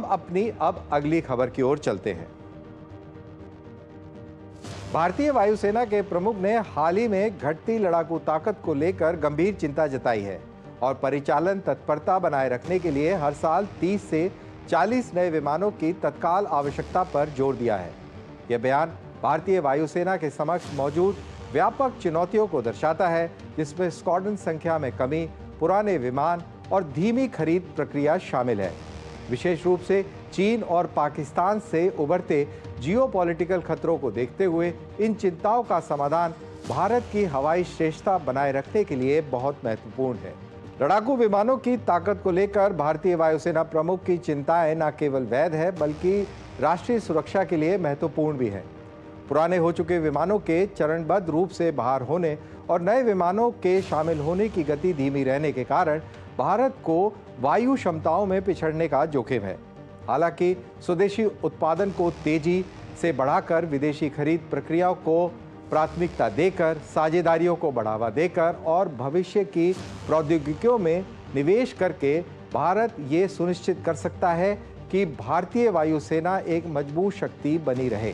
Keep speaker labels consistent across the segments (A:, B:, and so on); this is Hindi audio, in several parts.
A: अपनी अगली खबर की ओर चलते हैं। भारतीय वायुसेना के प्रमुख ने हाल ही में घटती लड़ाकू ताकत को लेकर गंभीर चिंता जताई है और परिचालन तत्परता बनाए रखने के लिए हर साल 30 से 40 नए विमानों की तत्काल आवश्यकता पर जोर दिया है। यह बयान भारतीय वायुसेना के समक्ष मौजूद व्यापक चुनौतियों को दर्शाता है, जिसमें स्क्वाड्रन संख्या में कमी, पुराने विमान और धीमी खरीद प्रक्रिया शामिल है। विशेष रूप से चीन और पाकिस्तान से उभरते जियोपॉलिटिकल खतरों को देखते हुए इन चिंताओं का समाधान भारत की हवाई श्रेष्ठता बनाए रखने के लिए बहुत महत्वपूर्ण है। लड़ाकू विमानों की ताकत को लेकर भारतीय वायुसेना प्रमुख की चिंताएं न केवल वैध है बल्कि राष्ट्रीय सुरक्षा के लिए महत्वपूर्ण भी है। पुराने हो चुके विमानों के चरणबद्ध रूप से बाहर होने और नए विमानों के शामिल होने की गति धीमी रहने के कारण भारत को वायु क्षमताओं में पिछड़ने का जोखिम है। हालांकि स्वदेशी उत्पादन को तेजी से बढ़ाकर विदेशी खरीद प्रक्रियाओं को प्राथमिकता देकर, साझेदारियों को बढ़ावा देकर और भविष्य की प्रौद्योगिकियों में निवेश करके भारत ये सुनिश्चित कर सकता है कि भारतीय वायुसेना एक मजबूत शक्ति बनी रहे,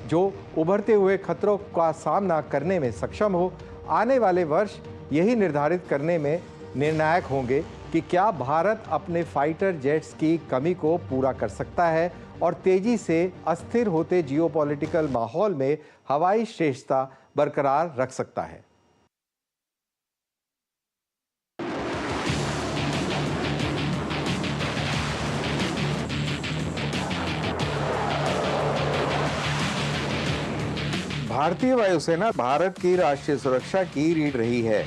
A: जो उभरते हुए खतरों का सामना करने में सक्षम हो। आने वाले वर्ष यही निर्धारित करने में निर्णायक होंगे कि क्या भारत अपने फाइटर जेट्स की कमी को पूरा कर सकता है और तेजी से अस्थिर होते जियोपॉलिटिकल माहौल में हवाई श्रेष्ठता बरकरार रख सकता है। भारतीय वायुसेना भारत की राष्ट्रीय सुरक्षा की रीढ़ रही है,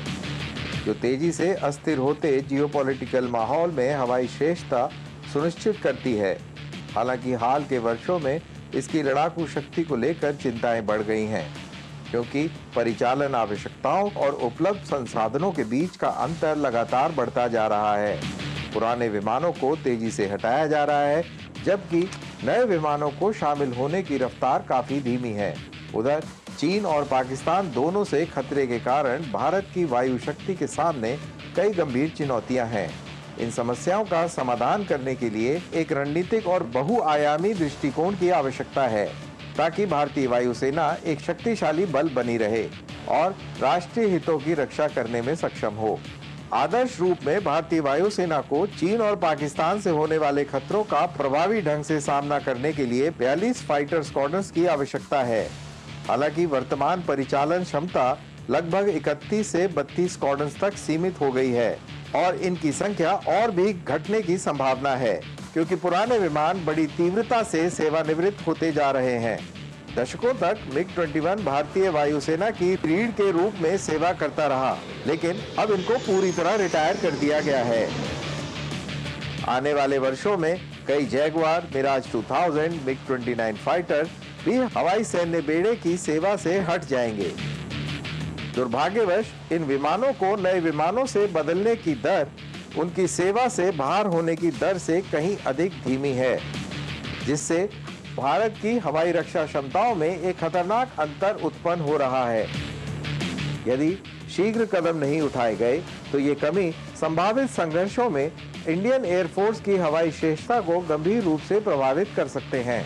A: जो तेजी से अस्थिर होते जियोपॉलिटिकल माहौल में हवाई श्रेष्ठता सुनिश्चित करती है। हालांकि हाल के वर्षों में इसकी लड़ाकू शक्ति को लेकर चिंताएं बढ़ गई हैं, क्योंकि परिचालन आवश्यकताओं और उपलब्ध संसाधनों के बीच का अंतर लगातार बढ़ता जा रहा है। पुराने विमानों को तेजी से हटाया जा रहा है, जबकि नए विमानों को शामिल होने की रफ्तार काफी धीमी है। उधर चीन और पाकिस्तान दोनों से खतरे के कारण भारत की वायु शक्ति के सामने कई गंभीर चुनौतियां हैं। इन समस्याओं का समाधान करने के लिए एक रणनीतिक और बहुआयामी दृष्टिकोण की आवश्यकता है, ताकि भारतीय वायुसेना एक शक्तिशाली बल बनी रहे और राष्ट्रीय हितों की रक्षा करने में सक्षम हो। आदर्श रूप में भारतीय वायुसेना को चीन और पाकिस्तान से होने वाले खतरों का प्रभावी ढंग से सामना करने के लिए 42 फाइटर स्क्वाड्रन्स की आवश्यकता है। हालांकि वर्तमान परिचालन क्षमता लगभग 31 से 32 स्क्वाड्रन्स तक सीमित हो गई है और इनकी संख्या और भी घटने की संभावना है, क्योंकि पुराने विमान बड़ी तीव्रता से सेवानिवृत्त होते जा रहे हैं। दशकों तक MiG-21 भारतीय वायुसेना की रीढ़ के रूप में सेवा करता रहा, लेकिन अब इनको पूरी तरह रिटायर कर दिया गया है। आने वाले वर्षों में कई जैगुआर, मिराज 2000, MiG-29 फाइटर भी हवाई सैन्य बेड़े की सेवा से हट जाएंगे। दुर्भाग्यवश इन विमानों को नए विमानों से बदलने की दर उनकी सेवा से बाहर होने की दर से कहीं अधिक धीमी है, जिससे भारत की हवाई रक्षा क्षमताओं में एक खतरनाक अंतर उत्पन्न हो रहा है। यदि शीघ्र कदम नहीं उठाए गए तो ये कमी संभावित संघर्षों में इंडियन एयरफोर्स की हवाई श्रेष्ठता को गंभीर रूप से प्रभावित कर सकते हैं।